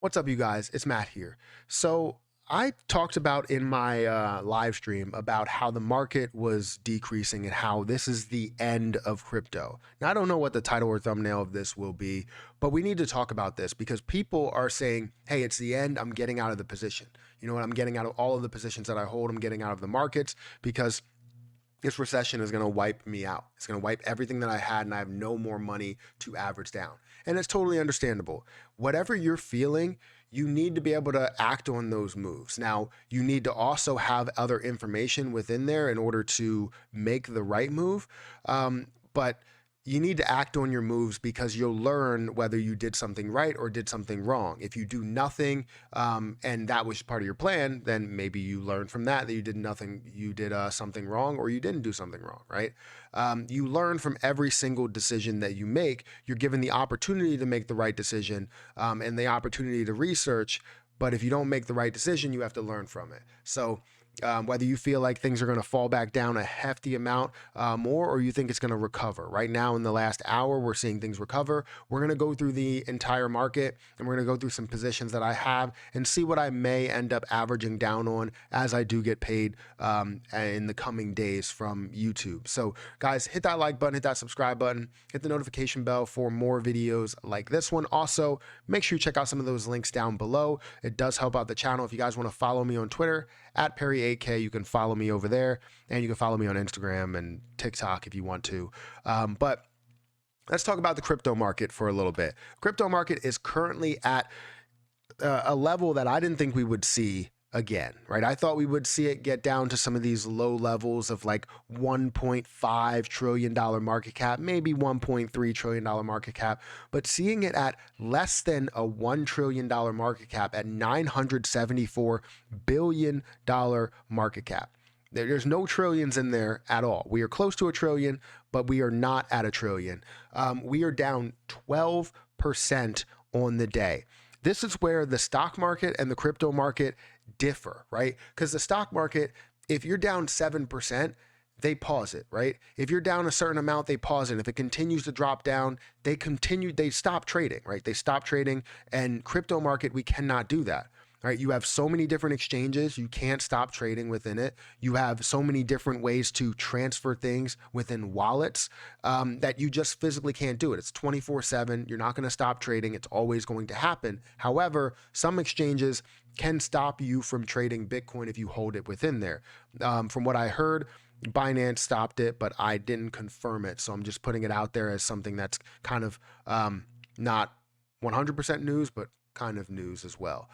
What's up, you guys? It's Matt here. So I talked about in my live stream about how the market was decreasing and how this is the end of crypto. Now, I don't know what the title or thumbnail of this will be, but we need to talk about this because people are saying, hey, it's the end. I'm getting out of the position. You know what? I'm getting out of all of the positions that I hold. I'm getting out of the markets because this recession is going to wipe me out. It's going to wipe everything that I had, and I have no more money to average down. And it's totally understandable. Whatever you're feeling, you need to be able to act on those moves. Now, you need to also have other information within there in order to make the right move. But you need to act on your moves because you'll learn whether you did something right or did something wrong. If you do nothing and that was part of your plan, then maybe you learn from that you did nothing, you did something wrong, or you didn't do something wrong, right? You learn from every single decision that you make. You're given the opportunity to make the right decision and the opportunity to research. But if you don't make the right decision, you have to learn from it. So whether you feel like things are going to fall back down a hefty amount more, or you think it's going to recover. Right now, in the last hour, we're seeing things recover. We're going to go through the entire market, and we're going to go through some positions that I have and see what I may end up averaging down on as I do get paid in the coming days from YouTube. So guys, hit that like button, hit that subscribe button, hit the notification bell for more videos like this one. Also, make sure you check out some of those links down below. It does help out the channel. If you guys want to follow me on Twitter, at Perry8K, you can follow me over there, and you can follow me on Instagram and TikTok if you want to. But let's talk about the crypto market for a little bit. Crypto market is currently at a level that I didn't think we would see again, right? I thought we would see it get down to some of these low levels of like $1.5 trillion market cap, maybe $1.3 trillion market cap, but seeing it at less than a $1 trillion market cap at $974 billion market cap. There's no trillions in there at all. We are close to a trillion, but we are not at a trillion. We are down 12% on the day. This is where the stock market and the crypto market differ, right? Because the stock market, if you're down 7%, they pause it, right? If you're down a certain amount, they pause it. If it continues to drop down, they stop trading, right? They stop trading. And crypto market, we cannot do that. Right, you have so many different exchanges, you can't stop trading within it. You have so many different ways to transfer things within wallets that you just physically can't do it. It's 24/7. You're not going to stop trading. It's always going to happen. However, some exchanges can stop you from trading Bitcoin if you hold it within there. From what I heard, Binance stopped it, but I didn't confirm it. So I'm just putting it out there as something that's kind of not 100% news, but kind of news as well.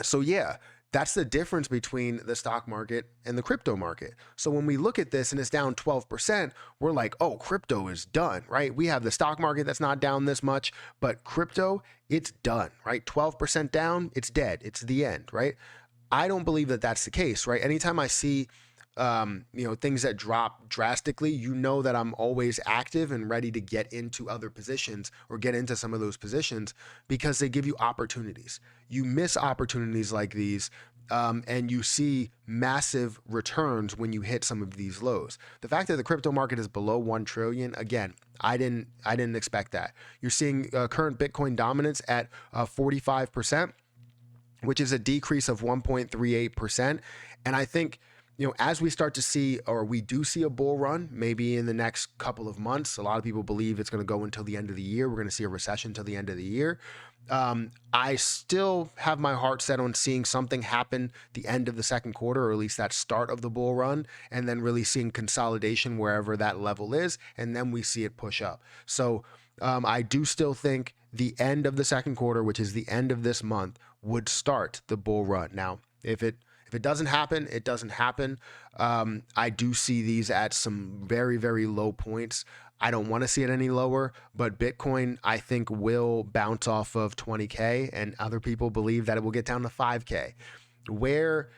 So yeah, that's the difference between the stock market and the crypto market. So when we look at this and it's down 12%, we're like, oh, crypto is done, right? We have the stock market that's not down this much, but crypto, it's done, right? 12% down, it's dead. It's the end, right? I don't believe that that's the case, right? Anytime I see things that drop drastically, you know that I'm always active and ready to get into other positions or get into some of those positions because they give you opportunities. You miss opportunities like these and you see massive returns when you hit some of these lows. The fact that the crypto market is below 1 trillion, again, I didn't expect that. You're seeing current Bitcoin dominance at 45%, which is a decrease of 1.38%. And I think as we start to see, or we do see a bull run, maybe in the next couple of months, a lot of people believe it's going to go until the end of the year. We're going to see a recession till the end of the year. I still have my heart set on seeing something happen the end of the second quarter, or at least that start of the bull run, and then really seeing consolidation wherever that level is, and then we see it push up. So I do still think the end of the second quarter, which is the end of this month, would start the bull run. Now, if it doesn't happen, it doesn't happen. I do see these at some very, very low points. I don't want to see it any lower, but Bitcoin, I think, will bounce off of 20K, and other people believe that it will get down to 5K. Where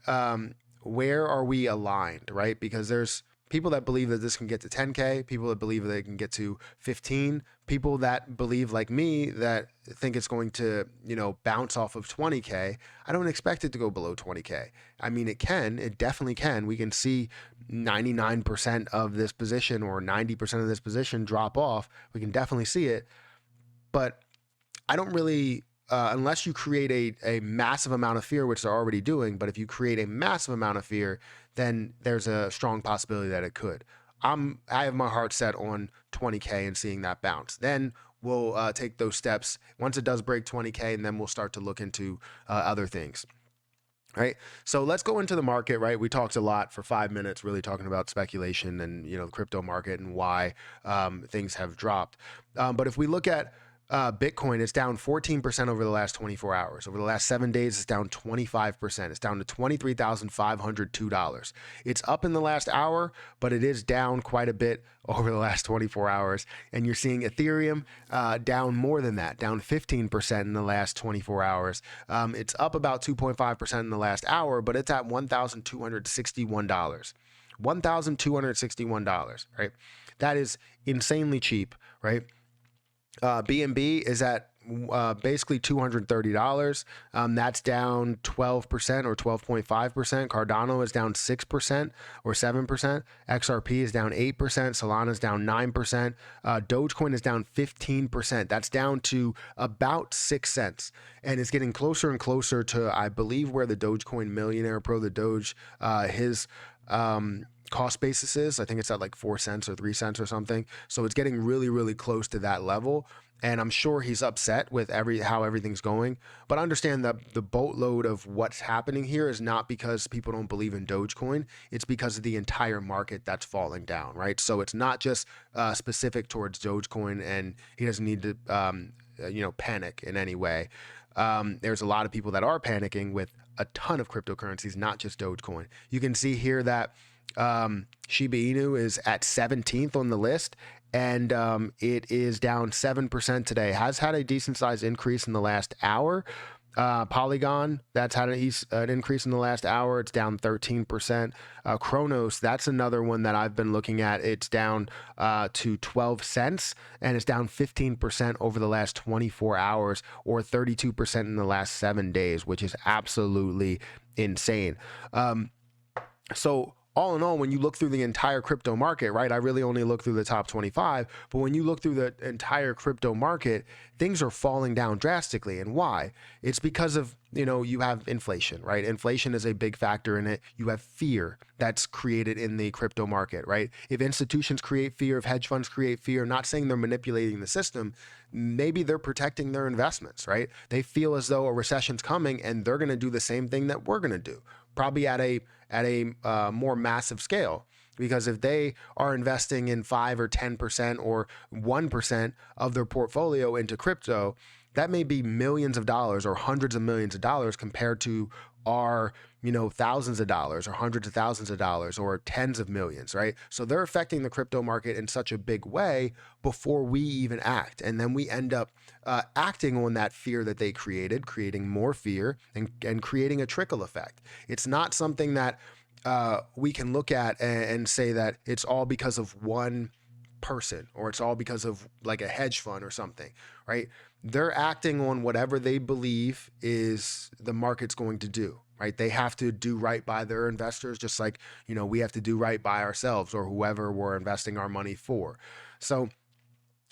are we aligned, right? Because there's people that believe that this can get to 10K, people that believe that it can get to 15, people that believe like me that think it's going to, bounce off of 20K. I don't expect it to go below 20K. I mean, it definitely can. We can see 99% of this position or 90% of this position drop off. We can definitely see it, but I don't really unless you create a massive amount of fear, which they're already doing, but if you create a massive amount of fear, then there's a strong possibility that it could. I have my heart set on 20K and seeing that bounce. Then we'll take those steps once it does break 20K, and then we'll start to look into other things. Right. So let's go into the market, right? We talked a lot for 5 minutes, really talking about speculation and, the crypto market and why things have dropped. But if we look at Bitcoin, it's down 14% over the last 24 hours. Over the last 7 days, it's down 25%. It's down to $23,502. It's up in the last hour, but it is down quite a bit over the last 24 hours. And you're seeing Ethereum down more than that, down 15% in the last 24 hours. It's up about 2.5% in the last hour, but it's at $1,261. $1,261, right? That is insanely cheap, right? BNB is at basically $230. That's down 12% or 12.5%. Cardano is down 6% or 7%. XRP is down 8%. Solana is down 9%. Dogecoin is down 15%. That's down to about 6 cents. And it's getting closer and closer to, I believe, where the Dogecoin Millionaire Pro, the Doge, his cost basis is. I think it's at like 4 cents or 3 cents or something. So it's getting really, really close to that level. And I'm sure he's upset with how everything's going. But understand that the boatload of what's happening here is not because people don't believe in Dogecoin. It's because of the entire market that's falling down, right? So it's not just specific towards Dogecoin, and he doesn't need to panic in any way. There's a lot of people that are panicking with a ton of cryptocurrencies, not just Dogecoin. You can see here that Shiba Inu is at 17th on the list, and it is down 7% today. Has had a decent sized increase in the last hour. Polygon, that's had an increase in the last hour. It's down 13%. Kronos, that's another one that I've been looking at. It's down to 12 cents, and it's down 15% over the last 24 hours, or 32% in the last 7 days, which is absolutely insane. So all in all, when you look through the entire crypto market, right, I really only look through the top 25, but when you look through the entire crypto market, things are falling down drastically. And why? It's because of, you have inflation, right? Inflation is a big factor in it. You have fear that's created in the crypto market, right? If institutions create fear, if hedge funds create fear, not saying they're manipulating the system, maybe they're protecting their investments, right? They feel as though a recession's coming and they're going to do the same thing that we're going to do, probably at a more massive scale. Because if they are investing in 5 or 10% or 1% of their portfolio into crypto, that may be millions of dollars or hundreds of millions of dollars compared to our, thousands of dollars or hundreds of thousands of dollars or tens of millions, right? So they're affecting the crypto market in such a big way before we even act. And then we end up acting on that fear that they created, creating more fear and creating a trickle effect. It's not something that we can look at and say that it's all because of one person or it's all because of like a hedge fund or something, right? They're acting on whatever they believe is the market's going to do, right? They have to do right by their investors, just like, we have to do right by ourselves or whoever we're investing our money for. So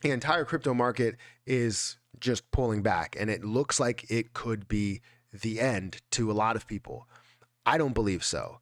the entire crypto market is just pulling back, and it looks like it could be the end to a lot of people. I don't believe so.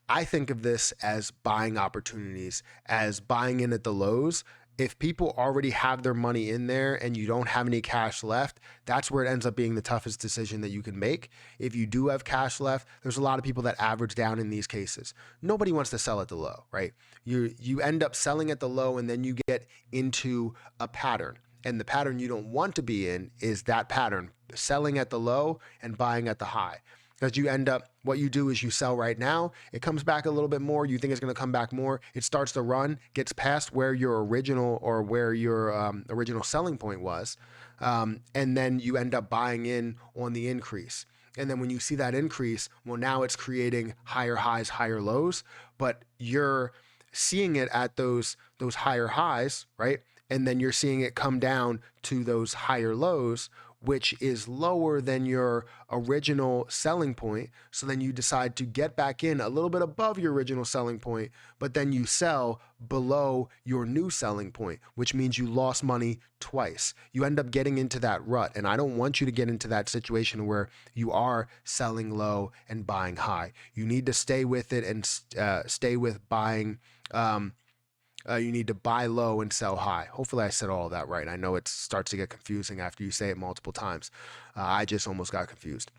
I think of this as buying opportunities, as buying in at the lows. If people already have their money in there and you don't have any cash left, that's where it ends up being the toughest decision that you can make. If you do have cash left, there's a lot of people that average down in these cases. Nobody wants to sell at the low, right? You end up selling at the low, and then you get into a pattern. And the pattern you don't want to be in is that pattern, selling at the low and buying at the high. Because you end up, what you do is you sell right now, it comes back a little bit more, you think it's going to come back more, it starts to run, gets past where your original original selling point was, and then you end up buying in on the increase. And then when you see that increase, well, now it's creating higher highs, higher lows, but you're seeing it at those higher highs, right? And then you're seeing it come down to those higher lows. which is lower than your original selling point. So then you decide to get back in a little bit above your original selling point, but then you sell below your new selling point, which means you lost money twice. You end up getting into that rut. And I don't want you to get into that situation where you are selling low and buying high. You need to stay with it and stay with buying. You need to buy low and sell high. Hopefully, I said all of that right. I know it starts to get confusing after you say it multiple times. I just almost got confused.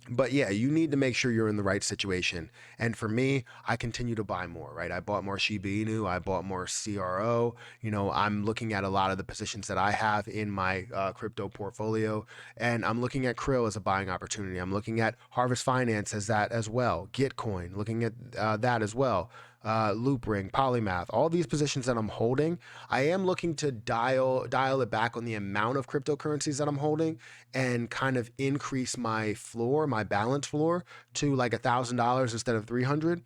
But yeah, you need to make sure you're in the right situation. And for me, I continue to buy more, right? I bought more Shiba Inu, I bought more CRO. I'm looking at a lot of the positions that I have in my crypto portfolio, and I'm looking at Krill as a buying opportunity. I'm looking at Harvest Finance as that as well. Gitcoin, looking at that as well. Loopring, Polymath, all these positions that I'm holding, I am looking to dial it back on the amount of cryptocurrencies that I'm holding and kind of increase my floor, my balance floor, to like $1,000 instead of 300.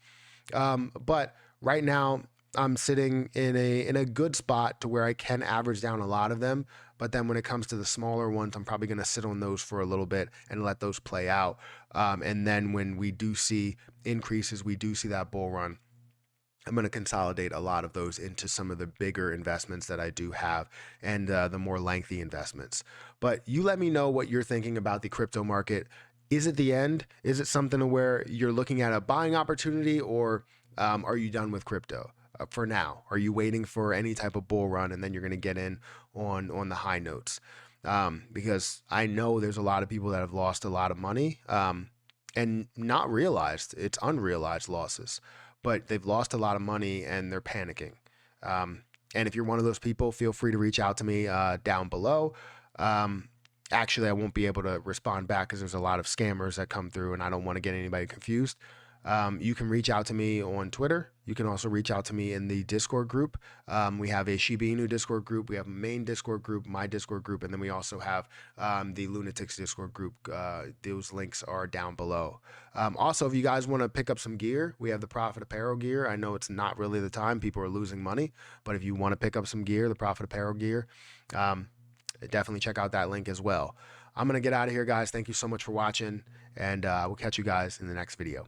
But right now I'm sitting in a good spot to where I can average down a lot of them. But then when it comes to the smaller ones, I'm probably going to sit on those for a little bit and let those play out. And then when we do see increases, we do see that bull run, I'm going to consolidate a lot of those into some of the bigger investments that I do have, and the more lengthy investments. But you let me know what you're thinking about the crypto market. Is it the end? Is it something where you're looking at a buying opportunity, or are you done with crypto for now? Are you waiting for any type of bull run and then you're going to get in on the high notes? Because I know there's a lot of people that have lost a lot of money, and not realized it's unrealized losses, but they've lost a lot of money and they're panicking. Um, and if you're one of those people, feel free to reach out to me down below. Actually, I won't be able to respond back because there's a lot of scammers that come through and I don't want to get anybody confused. You can reach out to me on Twitter. You can also reach out to me in the Discord group. We have a Shiba Inu Discord group. We have a main Discord group, my Discord group, and then we also have the Lunatics Discord group. Those links are down below. Also, if you guys want to pick up some gear, we have the Profit Apparel gear. I know it's not really the time. People are losing money. But if you want to pick up some gear, the Profit Apparel gear, definitely check out that link as well. I'm going to get out of here, guys. Thank you so much for watching, and we'll catch you guys in the next video.